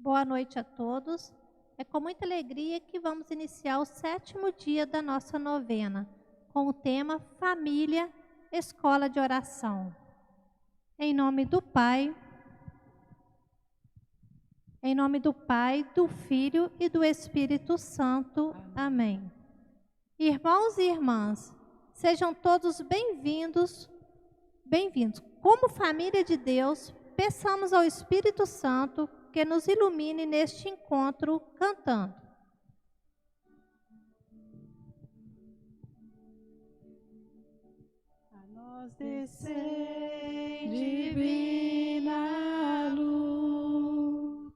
Boa noite a todos. É com muita alegria que vamos iniciar o 7º dia da nossa novena, com o tema Família, Escola de Oração. Em nome do Pai, do Filho e do Espírito Santo. Amém. Irmãos e irmãs, sejam todos bem-vindos. Como família de Deus, peçamos ao Espírito Santo que nos ilumine neste encontro cantando. A nós descei divina luz,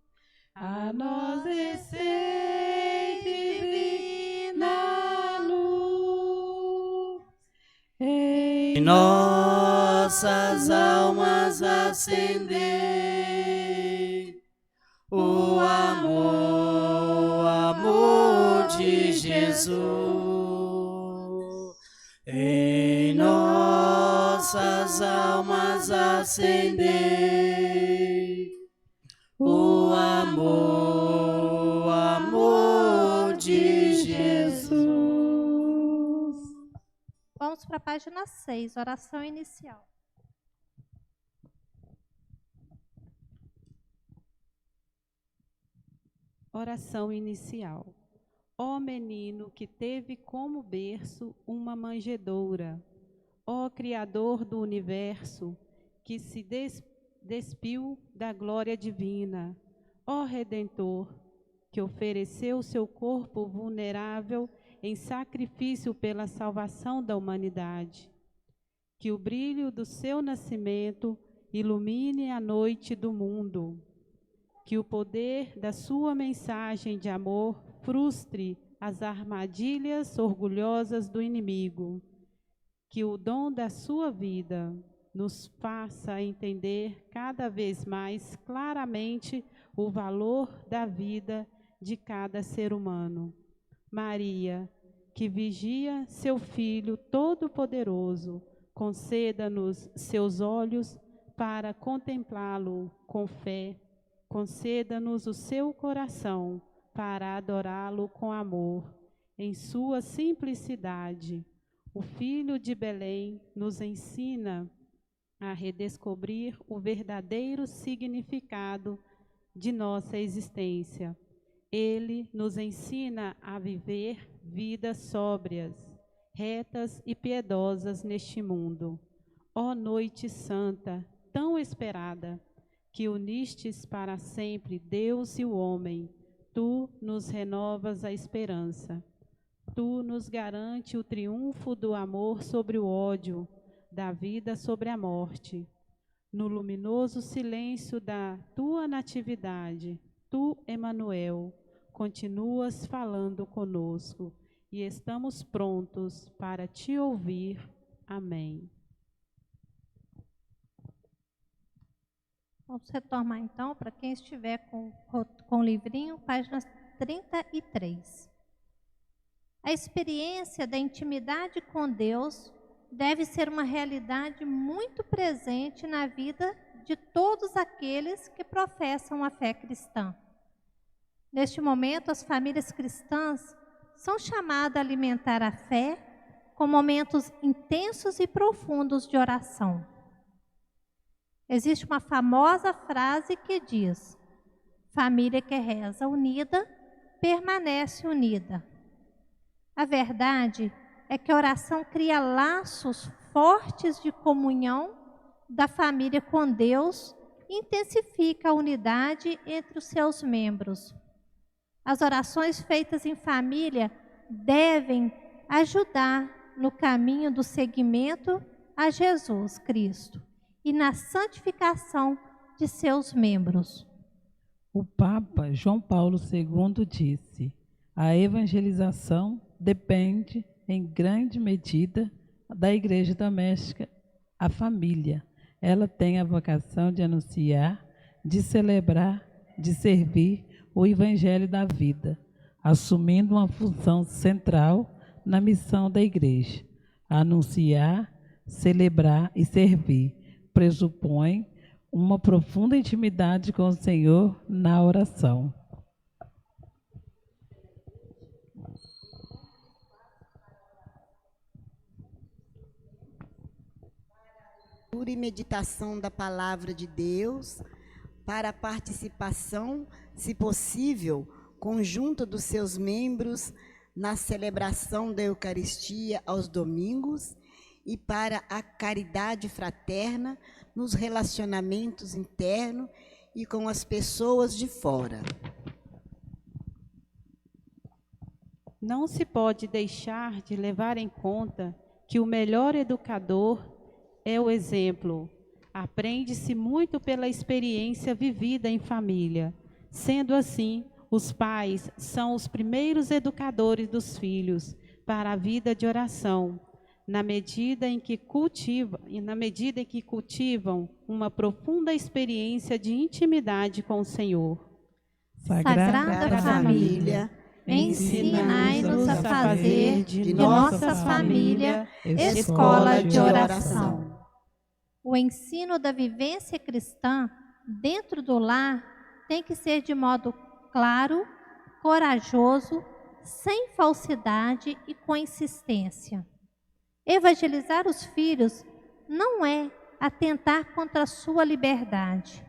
a nós descei divina luz, em nossas almas acender o amor de Jesus. Em nossas almas acender o amor de Jesus. Vamos para a página 6, oração inicial. Oração inicial. Ó menino que teve como berço uma manjedoura, ó Criador do universo, que se despiu da glória divina, ó Redentor, que ofereceu seu corpo vulnerável em sacrifício pela salvação da humanidade. Que o brilho do seu nascimento ilumine a noite do mundo. Que o poder da sua mensagem de amor frustre as armadilhas orgulhosas do inimigo. Que o dom da sua vida nos faça entender cada vez mais claramente o valor da vida de cada ser humano. Maria, que vigia seu Filho Todo-Poderoso, conceda-nos seus olhos para contemplá-lo com fé. Conceda-nos o seu coração para adorá-lo com amor. Em sua simplicidade, o Filho de Belém nos ensina a redescobrir o verdadeiro significado de nossa existência. Ele nos ensina a viver vidas sóbrias, retas e piedosas neste mundo. Ó noite santa, tão esperada, que unistes para sempre Deus e o homem, tu nos renovas a esperança. Tu nos garante o triunfo do amor sobre o ódio, da vida sobre a morte. No luminoso silêncio da tua natividade, tu, Emanuel, continuas falando conosco e estamos prontos para te ouvir. Amém. Vamos retomar então, para quem estiver com o livrinho, página 33. A experiência da intimidade com Deus deve ser uma realidade muito presente na vida de todos aqueles que professam a fé cristã. Neste momento, as famílias cristãs são chamadas a alimentar a fé com momentos intensos e profundos de oração. Existe uma famosa frase que diz: família que reza unida, permanece unida. A verdade é que a oração cria laços fortes de comunhão da família com Deus e intensifica a unidade entre os seus membros. As orações feitas em família devem ajudar no caminho do seguimento a Jesus Cristo e na santificação de seus membros. O Papa João Paulo II disse: a evangelização depende, em grande medida, da igreja doméstica, a família. Ela tem a vocação de anunciar, de celebrar, de servir o evangelho da vida, assumindo uma função central na missão da igreja. Anunciar, celebrar e servir pressupõe uma profunda intimidade com o Senhor na oração. E meditação da palavra de Deus, para a participação, se possível, conjunta dos seus membros na celebração da Eucaristia aos domingos e para a caridade fraterna nos relacionamentos internos e com as pessoas de fora. Não se pode deixar de levar em conta que o melhor educador é o exemplo. Aprende-se muito pela experiência vivida em família. Sendo assim, os pais são os primeiros educadores dos filhos para a vida de oração, na medida em que cultivam uma profunda experiência de intimidade com o Senhor. Sagrada Família, ensinai-nos a fazer de nossa família escola de oração. O ensino da vivência cristã dentro do lar tem que ser de modo claro, corajoso, sem falsidade e com insistência. Evangelizar os filhos não é atentar contra a sua liberdade.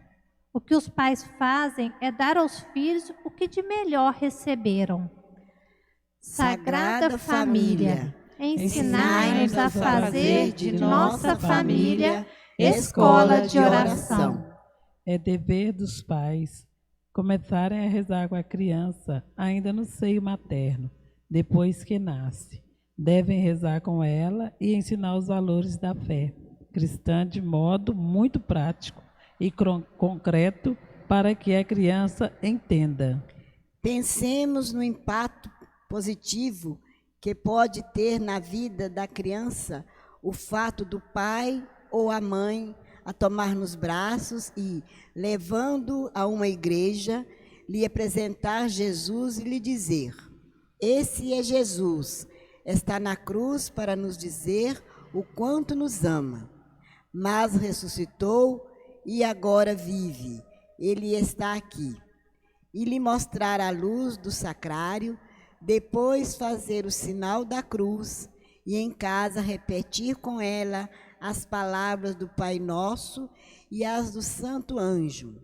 O que os pais fazem é dar aos filhos o que de melhor receberam. Sagrada Família, ensinai-nos a fazer de nossa família escola de oração. É dever dos pais começarem a rezar com a criança ainda no seio materno, depois que nasce. Devem rezar com ela e ensinar os valores da fé cristã de modo muito prático e concreto para que a criança entenda. Pensemos no impacto positivo que pode ter na vida da criança o fato do pai ou a mãe a tomar nos braços e, levando a uma igreja, lhe apresentar Jesus e lhe dizer: esse é Jesus, está na cruz para nos dizer o quanto nos ama, mas ressuscitou e agora vive, ele está aqui. E lhe mostrar a luz do sacrário, depois fazer o sinal da cruz e em casa repetir com ela as palavras do Pai Nosso e as do Santo Anjo.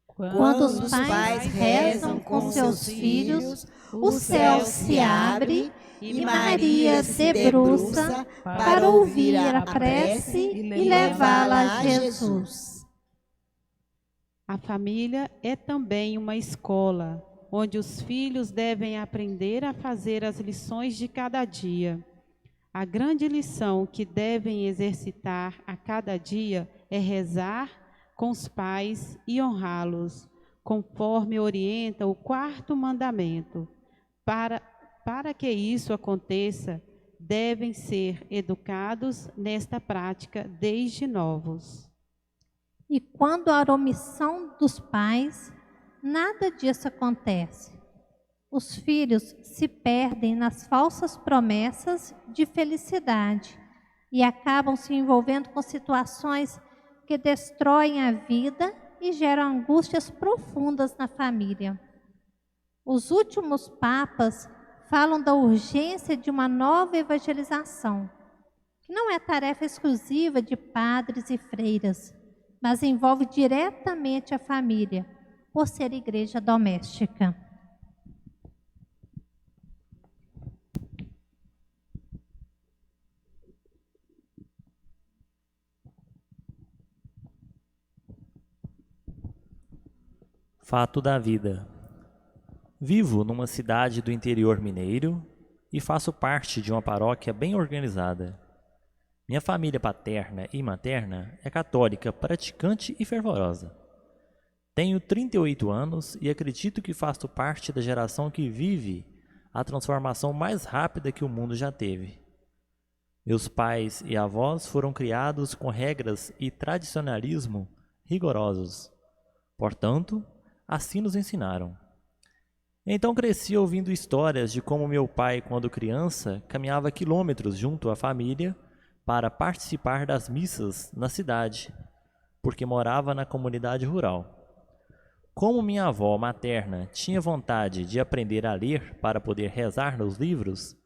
Quando os pais rezam com seus filhos, o céu se abre e Maria se debruça para ouvir a prece e levá-la a Jesus. A família é também uma escola, onde os filhos devem aprender a fazer as lições de cada dia. A grande lição que devem exercitar a cada dia é rezar com os pais e honrá-los, conforme orienta o 4º mandamento. Para que isso aconteça, devem ser educados nesta prática desde novos. E quando há omissão dos pais, nada disso acontece. Os filhos se perdem nas falsas promessas de felicidade e acabam se envolvendo com situações que destroem a vida e geram angústias profundas na família. Os últimos papas falam da urgência de uma nova evangelização, que não é tarefa exclusiva de padres e freiras, mas envolve diretamente a família, por ser igreja doméstica. Fato da vida. Vivo numa cidade do interior mineiro e faço parte de uma paróquia bem organizada. Minha família paterna e materna é católica, praticante e fervorosa. Tenho 38 anos e acredito que faço parte da geração que vive a transformação mais rápida que o mundo já teve. Meus pais e avós foram criados com regras e tradicionalismo rigorosos. Portanto, assim nos ensinaram. Então cresci ouvindo histórias de como meu pai, quando criança, caminhava quilômetros junto à família para participar das missas na cidade, porque morava na comunidade rural. Como minha avó materna tinha vontade de aprender a ler para poder rezar nos livros,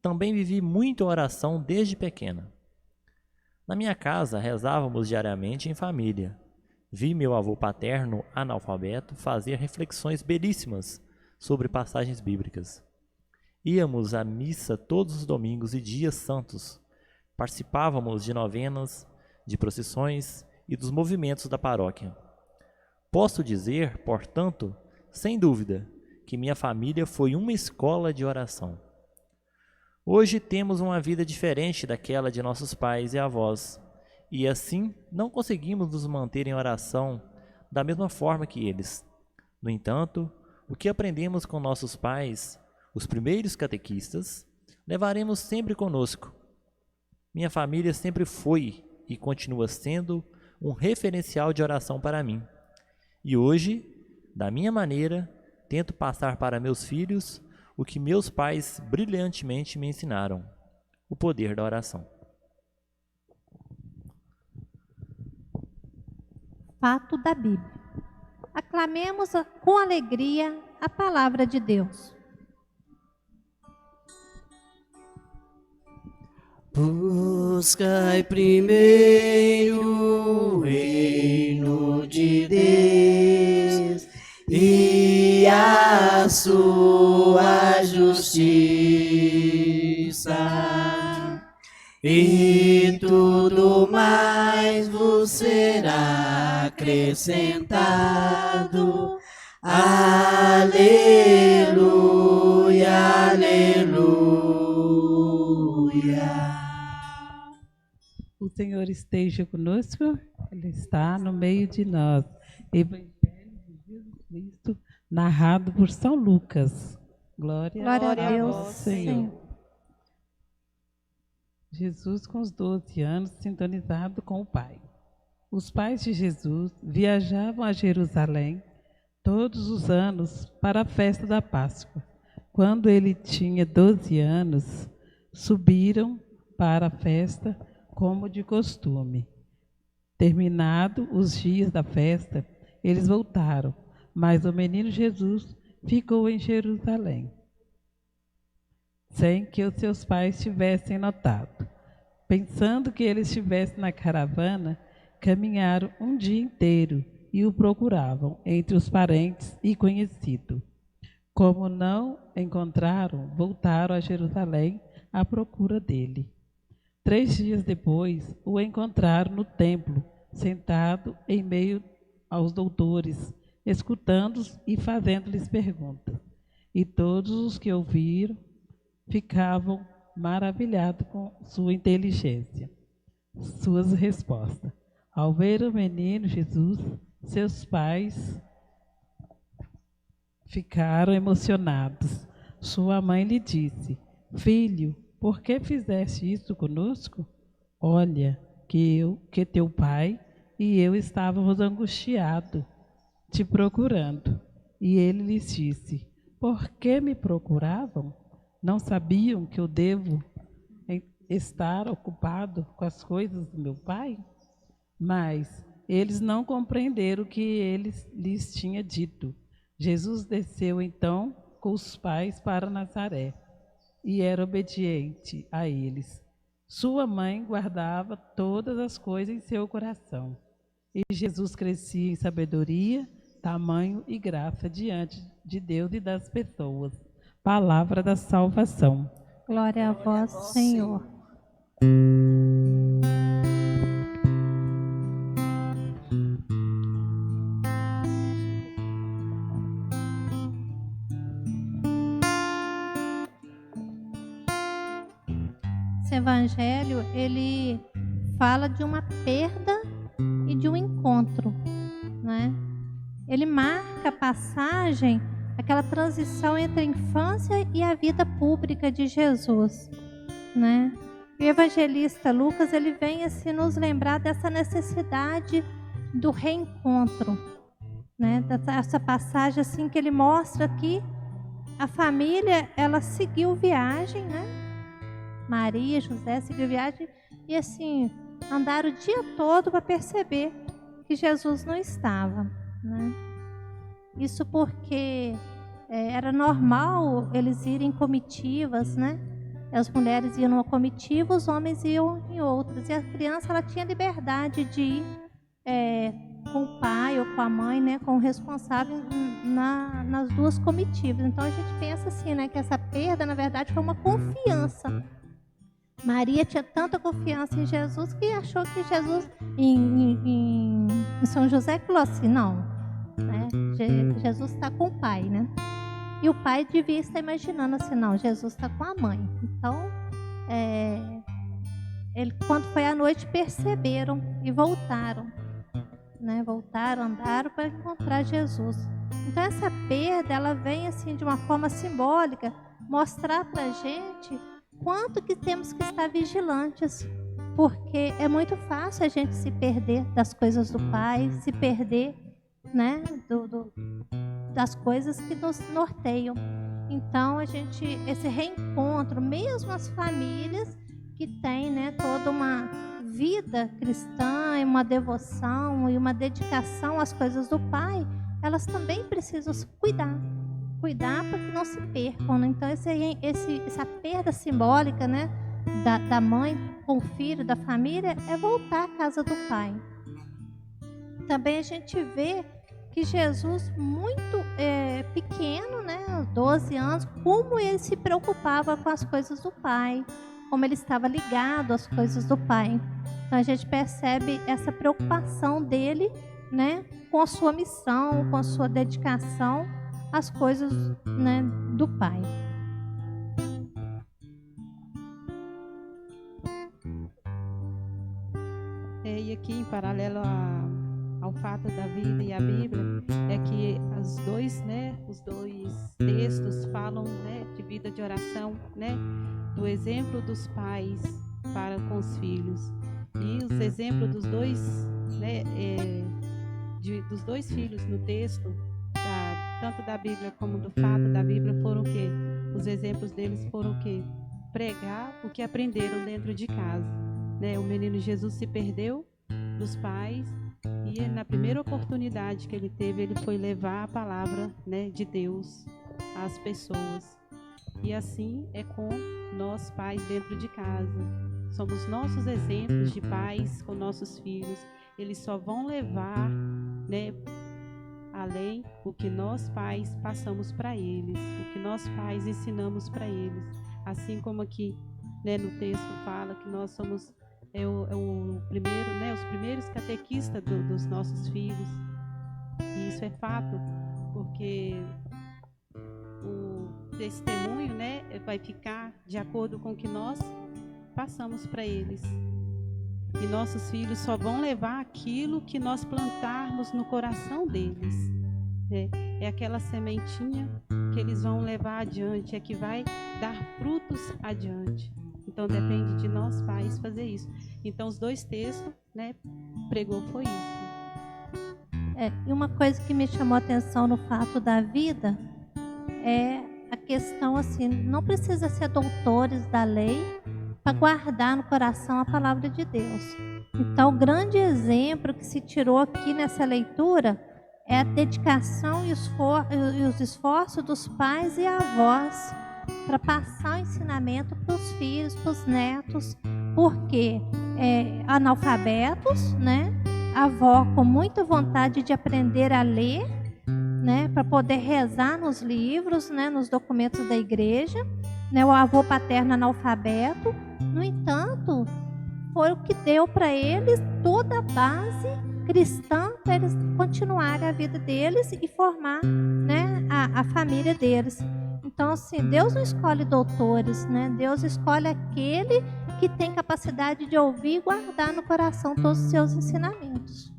também vivi muito oração desde pequena. Na minha casa, rezávamos diariamente em família. Vi meu avô paterno, analfabeto, fazer reflexões belíssimas sobre passagens bíblicas. Íamos à missa todos os domingos e dias santos. Participávamos de novenas, de procissões e dos movimentos da paróquia. Posso dizer, portanto, sem dúvida, que minha família foi uma escola de oração. Hoje temos uma vida diferente daquela de nossos pais e avós, e assim não conseguimos nos manter em oração da mesma forma que eles. No entanto, o que aprendemos com nossos pais, os primeiros catequistas, levaremos sempre conosco. Minha família sempre foi e continua sendo um referencial de oração para mim. E hoje, da minha maneira, tento passar para meus filhos o que meus pais brilhantemente me ensinaram: o poder da oração. Fato da Bíblia. Aclamemos com alegria a palavra de Deus. Buscai primeiro o reino de Deus e a sua justiça, e tudo mais vos será acrescentado. Aleluia, aleluia. O Senhor esteja conosco, Ele está no meio de nós. Evangelho de Jesus Cristo, narrado por São Lucas. Glória Glória a Deus, vós, Senhor. Jesus, com os 12 anos, sintonizado com o Pai. Os pais de Jesus viajavam a Jerusalém todos os anos para a festa da Páscoa. Quando ele tinha 12 anos, subiram para a festa como de costume. Terminado os dias da festa, eles voltaram, mas o menino Jesus ficou em Jerusalém, sem que os seus pais tivessem notado. Pensando que ele estivesse na caravana, caminharam um dia inteiro e o procuravam entre os parentes e conhecidos. Como não encontraram, voltaram a Jerusalém à procura dele. 3 dias depois, o encontraram no templo, sentado em meio aos doutores, escutando-os e fazendo-lhes perguntas. E todos os que ouviram ficavam maravilhados com sua inteligência, suas respostas. Ao ver o menino Jesus, seus pais ficaram emocionados. Sua mãe lhe disse: Filho, por que fizeste isso conosco? Olha, que teu pai e eu estávamos angustiados, te procurando. E ele lhes disse: Por que me procuravam? Não sabiam que eu devo estar ocupado com as coisas do meu pai? Mas eles não compreenderam o que ele lhes tinha dito. Jesus desceu então com os pais para Nazaré e era obediente a eles. Sua mãe guardava todas as coisas em seu coração. E Jesus crescia em sabedoria, tamanho e graça diante de Deus e das pessoas. Palavra da salvação. Glória a vós, Senhor. Esse evangelho, ele fala de uma perda e de um encontro, né? Ele marca a passagem, aquela transição entre a infância e a vida pública de Jesus, né? E o evangelista Lucas, ele vem assim nos lembrar dessa necessidade do reencontro, né? Dessa passagem assim que ele mostra que a família, ela seguiu viagem, né? Maria, José seguiu viagem e assim andaram o dia todo para perceber que Jesus não estava, né? Isso porque era normal eles irem em comitivas, né? As mulheres iam numa comitiva, os homens iam em outras. E a criança ela tinha liberdade de ir com o pai ou com a mãe, né? Com o responsável nas duas comitivas. Então a gente pensa assim, né? Que essa perda, na verdade, foi uma confiança. Maria tinha tanta confiança em Jesus que achou que Jesus, em São José, falou assim, não, né? Jesus está com o pai, né? E o pai devia estar imaginando assim, não, Jesus está com a mãe. Então, quando foi à noite, perceberam e voltaram, né? Voltaram, andaram para encontrar Jesus. Então, essa perda, ela vem assim de uma forma simbólica, mostrar para a gente quanto que temos que estar vigilantes, porque é muito fácil a gente se perder das coisas do Pai, se perder, né, das coisas que nos norteiam. Então, esse reencontro, mesmo as famílias que têm, né, toda uma vida cristã, uma devoção e uma dedicação às coisas do Pai, elas também precisam cuidar para que não se percam, né? Então, essa perda simbólica, né, da mãe com o filho, da família, é voltar à casa do Pai. Também a gente vê que Jesus, muito pequeno, né, 12 anos, como ele se preocupava com as coisas do Pai, como ele estava ligado às coisas do Pai. Então, a gente percebe essa preocupação dele, né, com a sua missão, com a sua dedicação às coisas, né, do Pai. E aqui, em paralelo ao fato da vida e a Bíblia, é que os dois textos falam, né, de vida de oração, né, do exemplo dos pais para com os filhos. E os exemplos dos dois, né, dos dois filhos no texto, tanto da Bíblia como do fato da Bíblia, foram o quê? Os exemplos deles foram o quê? Pregar o que aprenderam dentro de casa, né? O menino Jesus se perdeu dos pais e na primeira oportunidade que ele teve, ele foi levar a palavra, né, de Deus às pessoas. E assim é com nós pais dentro de casa. Somos nossos exemplos de pais com nossos filhos. Eles só vão levar, né, além o que nós pais passamos para eles, o que nós pais ensinamos para eles. Assim como aqui, né, no texto fala que nós somos o primeiro, né, os primeiros catequistas dos nossos filhos. E isso é fato, porque o testemunho, né, vai ficar de acordo com o que nós passamos para eles. E nossos filhos só vão levar aquilo que nós plantarmos no coração deles. Né? É aquela sementinha que eles vão levar adiante, é que vai dar frutos adiante. Então depende de nós pais fazer isso. Então os dois textos, né, pregou foi isso. E uma coisa que me chamou a atenção no fato da vida é a questão assim, não precisa ser doutores da lei para guardar no coração a palavra de Deus. Então, o grande exemplo que se tirou aqui nessa leitura é a dedicação e os esforços dos pais e avós para passar o ensinamento para os filhos, para os netos, porque analfabetos, né? A avó com muita vontade de aprender a ler, né? Para poder rezar nos livros, né? Nos documentos da igreja, né? O avô paterno analfabeto. No entanto, foi o que deu para eles toda a base cristã para eles continuarem a vida deles e formar, né, a família deles. Então, assim, Deus não escolhe doutores, né? Deus escolhe aquele que tem capacidade de ouvir e guardar no coração todos os seus ensinamentos.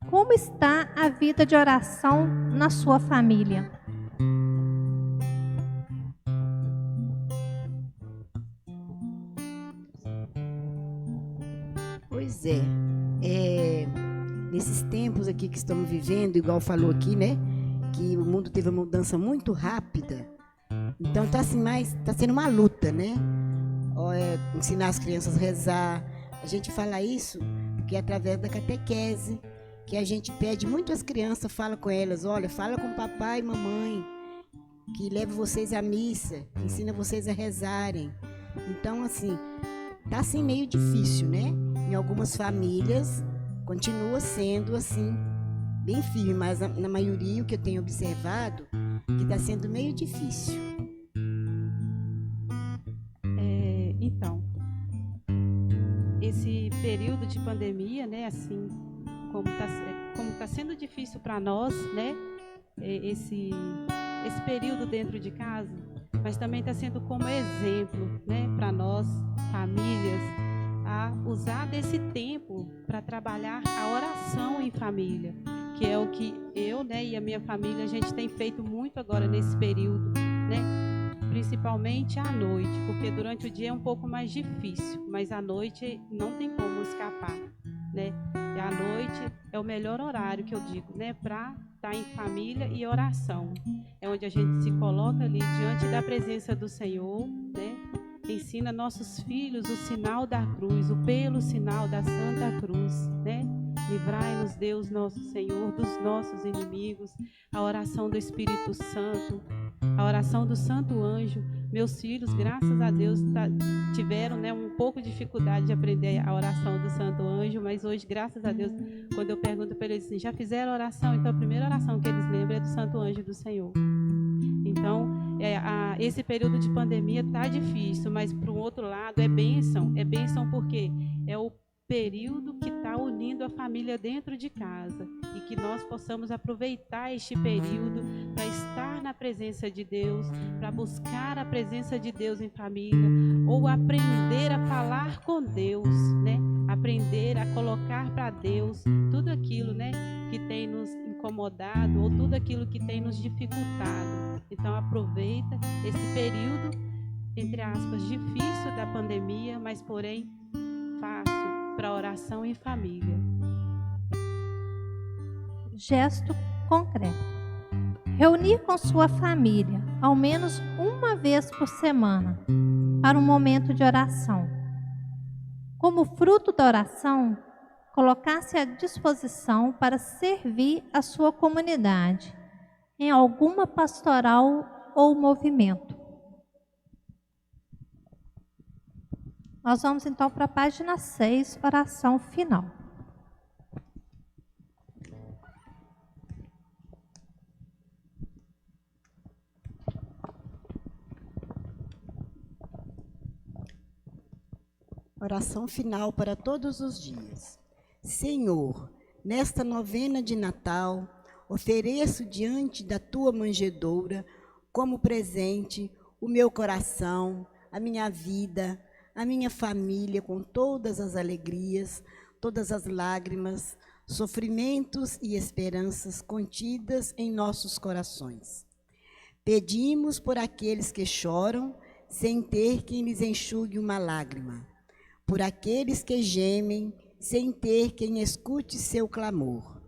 Como está a vida de oração na sua família? Pois nesses tempos aqui que estamos vivendo, igual falou aqui, né, que o mundo teve uma mudança muito rápida, então tá sendo uma luta, né? ensinar as crianças a rezar. A gente fala isso porque é através da catequese, que a gente pede muito às crianças, fala com elas, olha, fala com papai e mamãe, que leve vocês à missa, ensina vocês a rezarem. Então, assim, tá assim meio difícil, né? Em algumas famílias, continua sendo assim, bem firme, mas na maioria, o que eu tenho observado, que está sendo meio difícil. Então, esse período de pandemia, né, assim, como tá sendo difícil para nós, né, esse período dentro de casa, mas também está sendo como exemplo, né, para nós, famílias, a usar desse tempo para trabalhar a oração em família, que é o que eu, né, e a minha família, a gente tem feito muito agora nesse período, né, principalmente à noite, porque durante o dia é um pouco mais difícil, mas à noite não tem como escapar, né? E à noite é o melhor horário que eu digo, né, para estar em família e oração. É onde a gente se coloca ali diante da presença do Senhor, né? Ensina nossos filhos o sinal da cruz, o pelo sinal da Santa Cruz, né? Livrai-nos, Deus nosso Senhor, dos nossos inimigos, a oração do Espírito Santo, a oração do Santo Anjo. Meus filhos, graças a Deus, tiveram, né, um pouco de dificuldade de aprender a oração do Santo Anjo, mas hoje, graças a Deus, quando eu pergunto para eles assim, já fizeram oração? Então, a primeira oração que eles lembram é do Santo Anjo do Senhor. Então, esse período de pandemia está difícil, mas, por um outro lado, é bênção porque é o período que está unindo a família dentro de casa e que nós possamos aproveitar este período para estar na presença de Deus, para buscar a presença de Deus em família, ou aprender a falar com Deus, né? Aprender a colocar para Deus tudo aquilo, né, que tem nos incomodado ou tudo aquilo que tem nos dificultado. Então aproveita esse período, entre aspas, difícil da pandemia, mas porém fácil, para oração em família. Gesto concreto. Reunir com sua família, ao menos uma vez por semana, para um momento de oração. Como fruto da oração, colocar-se à disposição para servir a sua comunidade, em alguma pastoral ou movimento. Nós vamos então para a página 6, oração final. Oração final para todos os dias. Senhor, nesta novena de Natal, ofereço diante da tua manjedoura, como presente, o meu coração, a minha vida, a minha família, com todas as alegrias, todas as lágrimas, sofrimentos e esperanças contidas em nossos corações. Pedimos por aqueles que choram, sem ter quem lhes enxugue uma lágrima, por aqueles que gemem, sem ter quem escute seu clamor.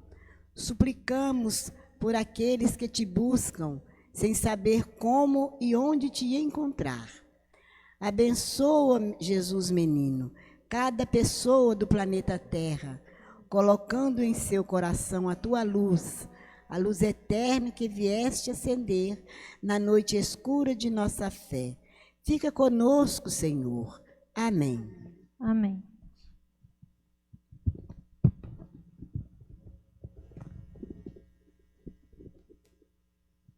Suplicamos por aqueles que te buscam, sem saber como e onde te encontrar. Abençoa, Jesus menino, cada pessoa do planeta Terra, colocando em seu coração a tua luz, a luz eterna que vieste acender na noite escura de nossa fé. Fica conosco, Senhor. Amém. Amém.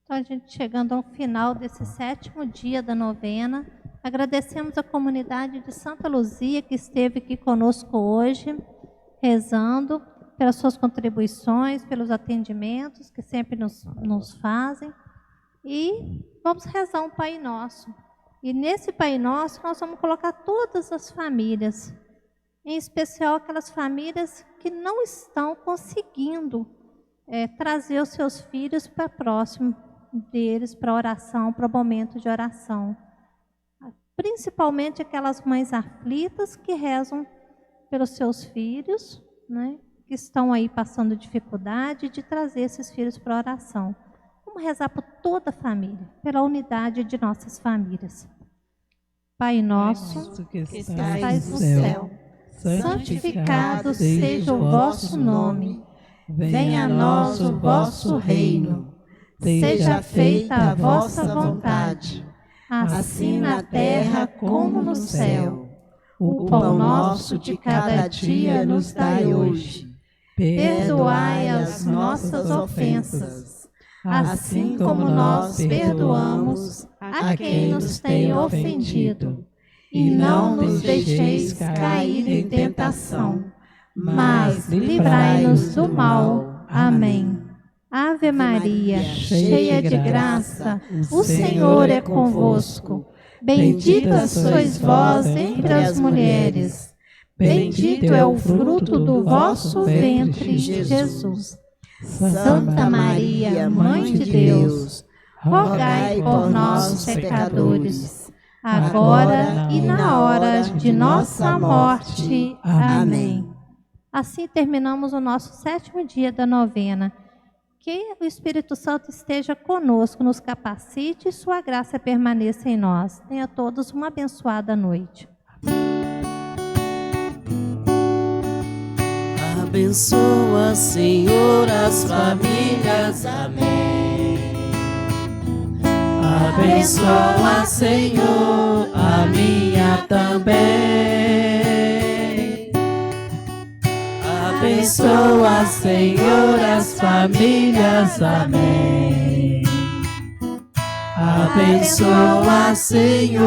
Então, a gente chegando ao final desse 7º dia da novena, agradecemos a comunidade de Santa Luzia que esteve aqui conosco hoje, rezando, pelas suas contribuições, pelos atendimentos que sempre nos fazem. E vamos rezar um Pai Nosso. E nesse Pai Nosso nós vamos colocar todas as famílias, em especial aquelas famílias que não estão conseguindo trazer os seus filhos para próximo deles, para oração, para o momento de oração. Principalmente aquelas mães aflitas que rezam pelos seus filhos, né, que estão aí passando dificuldade de trazer esses filhos para a oração. Vamos rezar por toda a família, pela unidade de nossas famílias. Pai nosso, que que estais estais no no céu, céu, santificado seja o vosso nome. Venha a nós o vosso reino. Seja feita a vossa vontade, assim na terra como no céu. O pão nosso de cada dia nos dai hoje. Perdoai as nossas ofensas, assim como nós perdoamos a quem nos tem ofendido. E não nos deixeis cair em tentação, mas livrai-nos do mal. Amém. Ave Maria, cheia de graça, o Senhor é convosco. Bendita sois vós entre as mulheres. Bendito é o fruto do vosso ventre, Jesus. Santa Maria, Mãe de Deus, rogai por nós, pecadores, agora e na hora de nossa morte. Amém. Assim terminamos o nosso 7º dia da novena. Que o Espírito Santo esteja conosco, nos capacite e sua graça permaneça em nós. Tenha todos uma abençoada noite. Abençoa, Senhor, as famílias. Amém. Abençoa, Senhor, a minha também. Abençoa, Senhor, as famílias. Amém. Abençoa, Senhor.